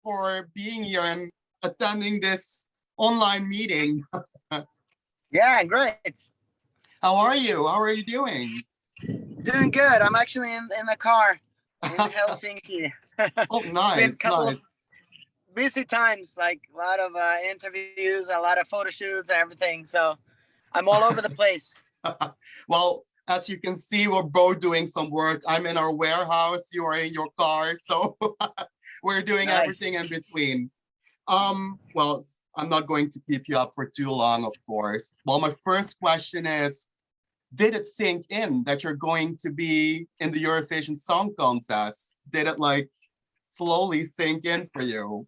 for being here and attending this online meeting. Yeah, great. How are you? How are you doing? Doing good. I'm actually in the car in Helsinki. Oh, It's been a nice, couple of nice. busy times, like a lot of interviews, a lot of photo shoots and everything. So I'm all over the place. Well, as you can see, we're both doing some work. I'm in our warehouse, you are in your car, so we're doing Nice. everything in between. Well, I'm not going to keep you up for too long, of course. Well, my first question is, did it sink in that you're going to be in the Eurovision Song Contest? Did it like slowly sink in for you?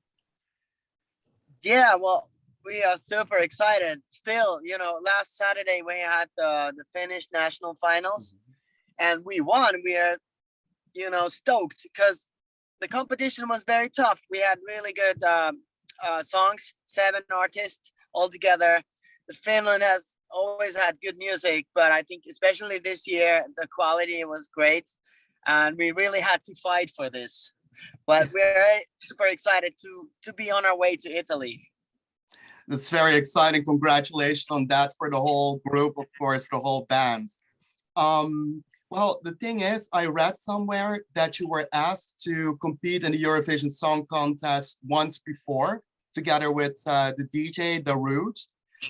Yeah, well, we are super excited. Still, last Saturday we had the Finnish national finals and we won. We are, stoked because the competition was very tough. We had really good songs, 7 artists all together. Finland has always had good music, but I think especially this year, the quality was great. And we really had to fight for this. But we're super excited to be on our way to Italy. That's very exciting. Congratulations on that for the whole group, of course, for the whole band. Well, the thing is, I read somewhere that you were asked to compete in the Eurovision Song Contest once before, together with the DJ, The Root.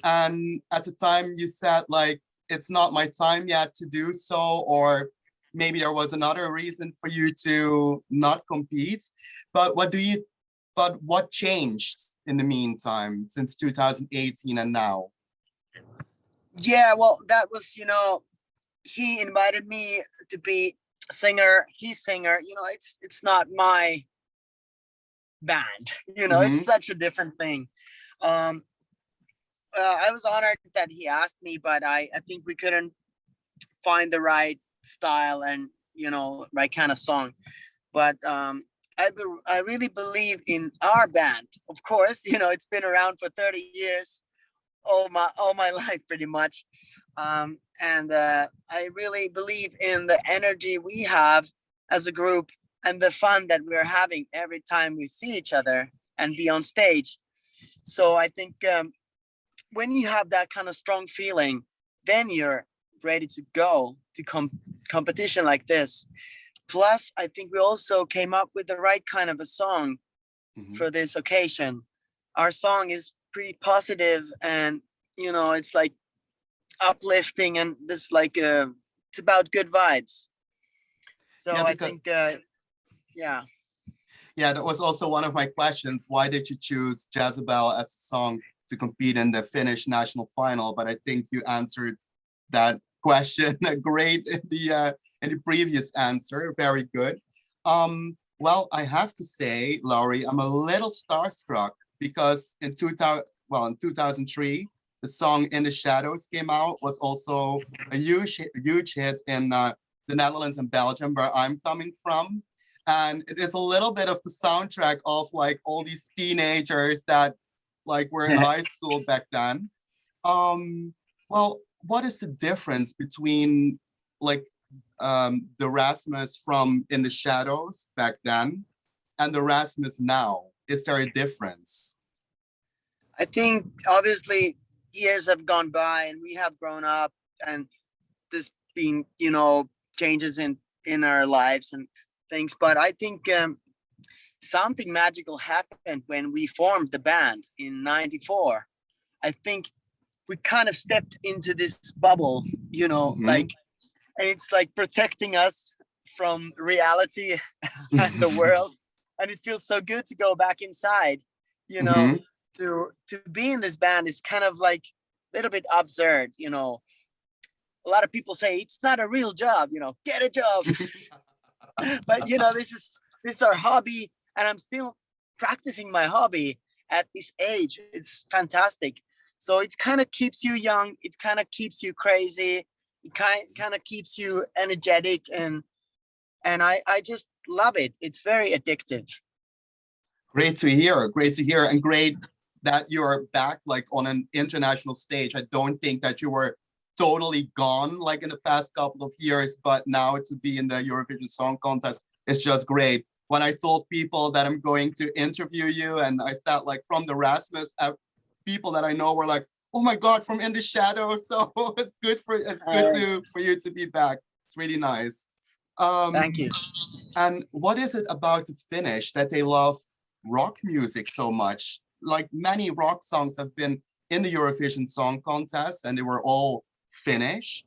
And at the time you said, like, it's not my time yet to do so, or maybe there was another reason for you to not compete. But what changed in the meantime since 2018 and now? Yeah, well, that was, he invited me to be singer. He's singer. It's not my band. It's such a different thing. I was honored that he asked me, but I think we couldn't find the right style and right kind of song. But I really believe in our band. Of course, it's been around for 30 years, all my life pretty much. And I really believe in the energy we have as a group and the fun that we're having every time we see each other and be on stage. So I think when you have that kind of strong feeling, then you're ready to go to competition like this. Plus, I think we also came up with the right kind of a song for this occasion. Our song is pretty positive and, it's like uplifting and this like, it's about good vibes. So yeah, I think, yeah. Yeah, that was also one of my questions. Why did you choose Jezebel as a song to compete in the Finnish national final? But I think you answered that question great in the previous answer. Very good. Well, I have to say, Laurie, I'm a little starstruck because in 2003, the song "In the Shadows" came out. Was also a huge hit in the Netherlands and Belgium, where I'm coming from. And it is a little bit of the soundtrack of like all these teenagers that like were in high school back then. Well, what is the difference between like the Rasmus from In the Shadows back then and the Rasmus now? Is there a difference? I think obviously years have gone by and we have grown up and there's been, changes in our lives and things. But I think something magical happened when we formed the band in '94. I think we kind of stepped into this bubble, like, and it's like protecting us from reality and the world. And it feels so good to go back inside, to be in this band is kind of like a little bit absurd, A lot of people say it's not a real job, get a job. But this is our hobby, and I'm still practicing my hobby at this age. It's fantastic. So it kind of keeps you young. It kind of keeps you crazy. It kind of keeps you energetic, and I just love it. It's very addictive. Great to hear. Great to hear, and great that you're back like on an international stage. I don't think that you were totally gone like in the past couple of years, but now to be in the Eurovision Song Contest is just great. when I told people that I'm going to interview you, and I thought like from the Rasmus, people that I know were like, "Oh my God, from In the Shadow!" So it's good for you to be back. It's really nice. Thank you. And what is it about the Finnish that they love rock music so much? Like many rock songs have been in the Eurovision Song Contest, and they were all Finnish.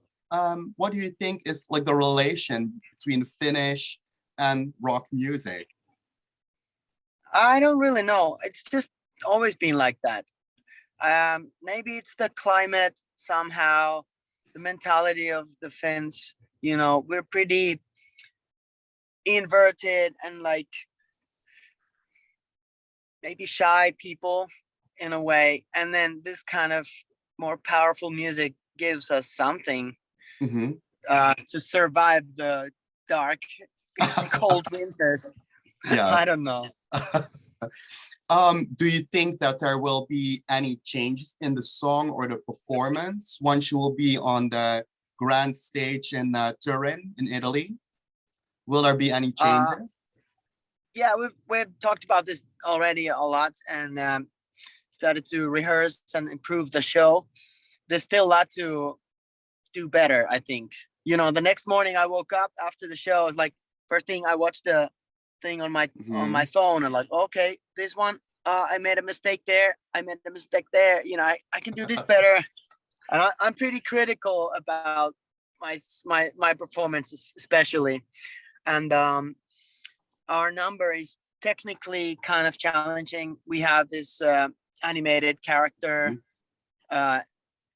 What do you think is like the relation between Finnish and rock music? I don't really know. It's just always been like that. Maybe it's the climate somehow, the mentality of the Finns. You know, we're pretty inverted and like maybe shy people in a way. And then this kind of more powerful music gives us something Mhm. to survive the dark, cold winters. Yes. I don't know. Do you think that there will be any changes in the song or the performance once you will be on the grand stage in Turin in Italy? Will there be any changes? Yeah, we've talked about this already a lot, and started to rehearse and improve the show. There's still a lot to do better, I think. You know, the next morning I woke up after the show. It's like first thing I watched the thing on my phone and like, okay, this one, I made a mistake there. I made a mistake there. You know, I can do this better. And I'm pretty critical about my performances, especially. And our number is technically kind of challenging. We have this animated character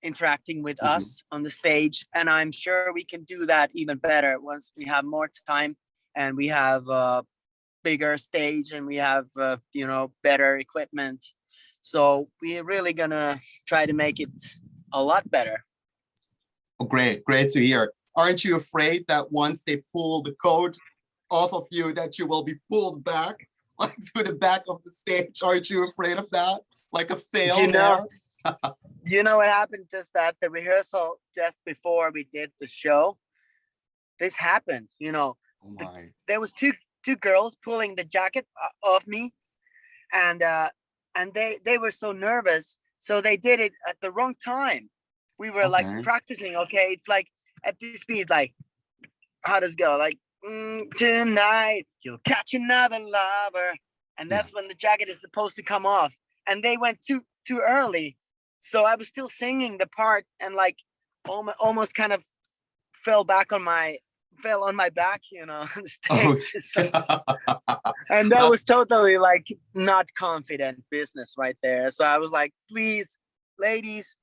interacting with us on the stage, and I'm sure we can do that even better once we have more time and we have a bigger stage and we have you know, better equipment. So we're really gonna try to make it a lot better. Oh, great to hear. Aren't you afraid that once they pull the coat off of you, that you will be pulled back like to the back of the stage? Aren't you afraid of that? Like a fail You know, there? you know what happened just at the rehearsal just before we did the show? This happened, you know. Oh my. There was two girls pulling the jacket off me, and they were so nervous, so they did it at the wrong time. We were like Okay. practicing. Okay, it's like at this speed, like how does it go? Like tonight you'll catch another lover, and Yeah. that's when the jacket is supposed to come off. And they went too early, so I was still singing the part and like almost kind of fell on my back, you know, on the Oh. stage. So, and that was totally like not confident business right there. So I was like, please, ladies,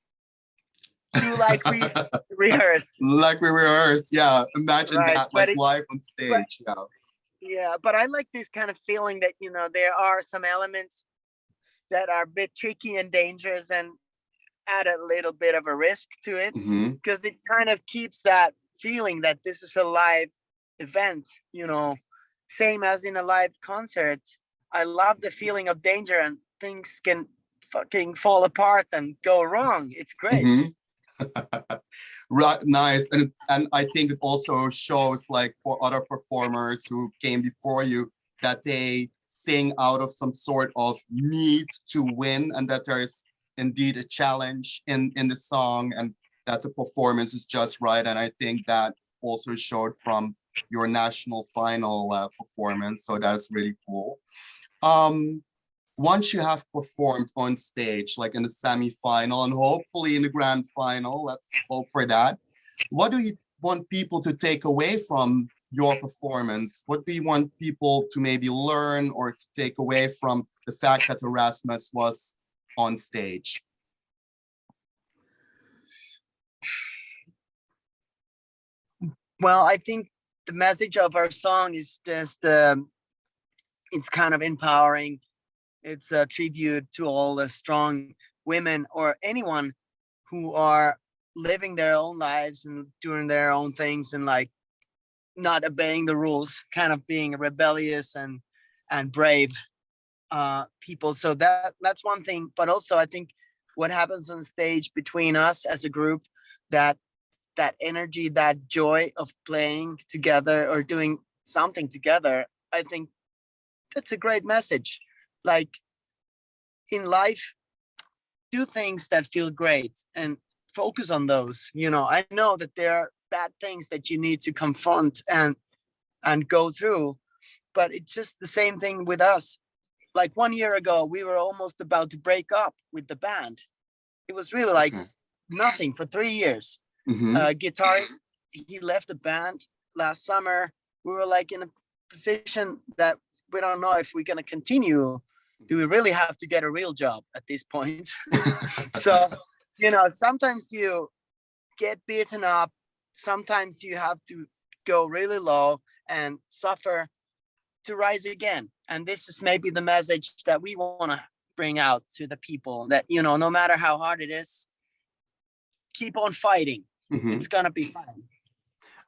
do like we rehearsed. Like we rehearsed, yeah. Imagine Right. that, like live on stage. Yeah. Yeah, but I like this kind of feeling that, you know, there are some elements that are a bit tricky and dangerous and add a little bit of a risk to it, because it kind of keeps that feeling that this is a live event, you know, same as in a live concert. I love the feeling of danger and things can fucking fall apart and go wrong. It's great. Right, nice. And I think it also shows like for other performers who came before you that they sing out of some sort of need to win, and that there is indeed a challenge in the song, and that the performance is just right. And I think that also showed from your national final performance. So that's really cool. Once you have performed on stage, like in the semi-final and hopefully in the grand final, let's hope for that. What do you want people to take away from your performance? What do you want people to maybe learn or to take away from the fact that Rasmus was on stage? Well, I think the message of our song is just it's kind of empowering. It's a tribute to all the strong women or anyone who are living their own lives and doing their own things and like not obeying the rules, kind of being rebellious and brave people. So that's one thing. But also I think what happens on stage between us as a group, that energy, that joy of playing together or doing something together, I think that's a great message. Like in life, do things that feel great and focus on those. You know, I know that there are bad things that you need to confront and go through, but it's just the same thing with us. Like 1 year ago, we were almost about to break up with the band. It was really like nothing for 3 years. Guitarist, he left the band last summer. We were like in a position that we don't know if we're going to continue. Do we really have to get a real job at this point? So, you know, sometimes you get beaten up. Sometimes you have to go really low and suffer to rise again. And this is maybe the message that we want to bring out to the people, that, you know, no matter how hard it is, keep on fighting. It's gonna be fine.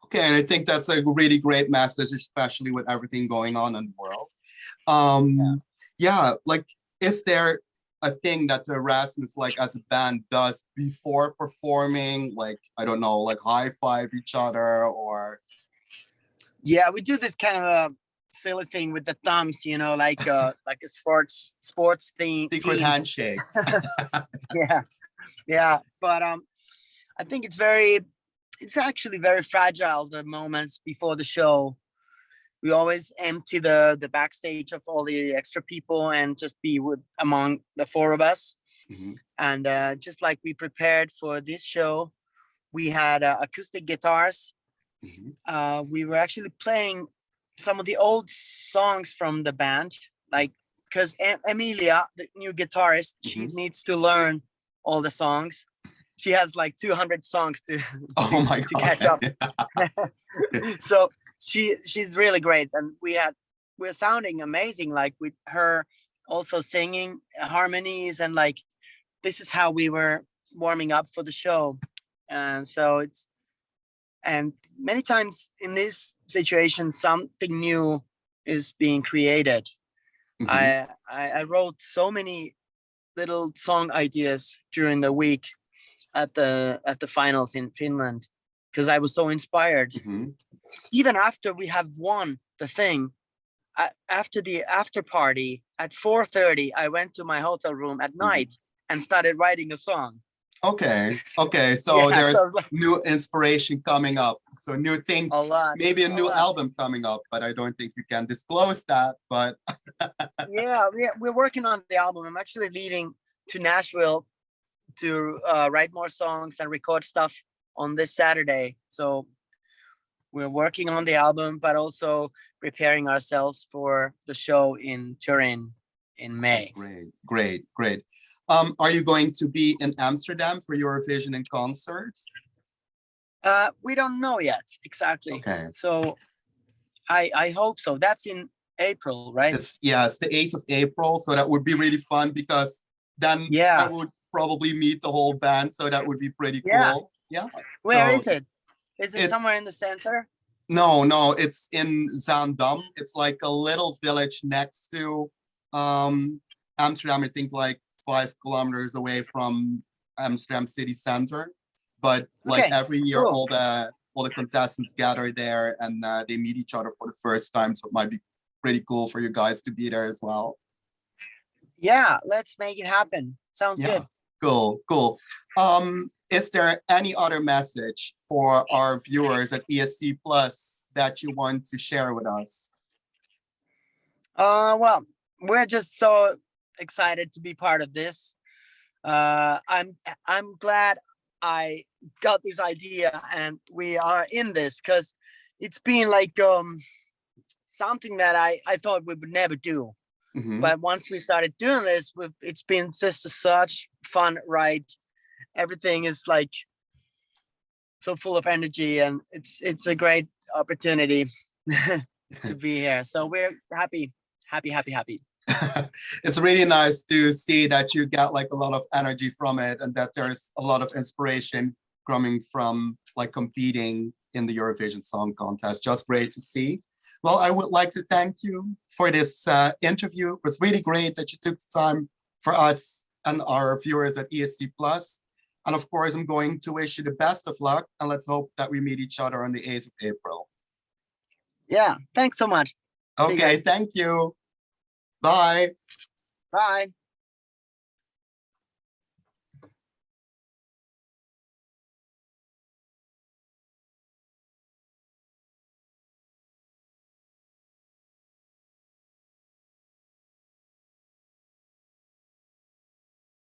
Okay, and I think that's a really great message, especially with everything going on in the world. Yeah, like, is there a thing that the Rasmus, like, as a band does before performing? Like, I don't know, like high five each other, or? Yeah, we do this kind of a silly thing with the thumbs, you know, like a sports thing. Secret handshake. Yeah. But I think it's actually very fragile, the moments before the show. We always empty the backstage of all the extra people and just be among the four of us. And just like we prepared for this show, we had acoustic guitars. We were actually playing some of the old songs from the band, like, because Emilia, the new guitarist, she needs to learn all the songs. She has like 200 songs to catch up. So she's really great, and we're sounding amazing, like with her also singing harmonies, and like this is how we were warming up for the show. And so and many times in this situation, something new is being created. I wrote so many little song ideas during the week at the finals in Finland, because I was so inspired. Even after we have won the thing, after the after party at 4:30, I went to my hotel room at night and started writing a song. Okay. So there's new inspiration coming up. So new things, maybe a new album coming up, but I don't think you can disclose that. But yeah, we're working on the album. I'm actually leaving to Nashville to write more songs and record stuff on this Saturday. So we're working on the album, but also preparing ourselves for the show in Turin in May. Great. Are you going to be in Amsterdam for Eurovision in concerts? We don't know yet exactly. Okay. So I hope so. That's in April, right? It's the 8th of April. So that would be really fun, because then I would probably meet the whole band. So that would be pretty cool. Yeah. Where is it? Is it somewhere in the center? No, it's in Zaandam. It's like a little village next to Amsterdam, I think like 5 kilometers away from Amsterdam city center. But like every year, all the contestants gather there, and they meet each other for the first time. So it might be pretty cool for you guys to be there as well. Yeah, let's make it happen. Sounds good. Cool. Is there any other message for our viewers at ESCplus that you want to share with us? Well, we're just so excited to be part of this. I'm glad I got this idea and we are in this, because it's been like something that I thought we would never do. But once we started doing this, it's been just such fun ride. Everything is like so full of energy, and it's a great opportunity to be here. So we're happy. It's really nice to see that you get like a lot of energy from it, and that there's a lot of inspiration coming from like competing in the Eurovision Song Contest. Just great to see. Well, I would like to thank you for this interview. It was really great that you took the time for us and our viewers at ESCplus. And of course, I'm going to wish you the best of luck, and let's hope that we meet each other on the 8th of April. Yeah, thanks so much. Okay, thank you. Bye. Bye.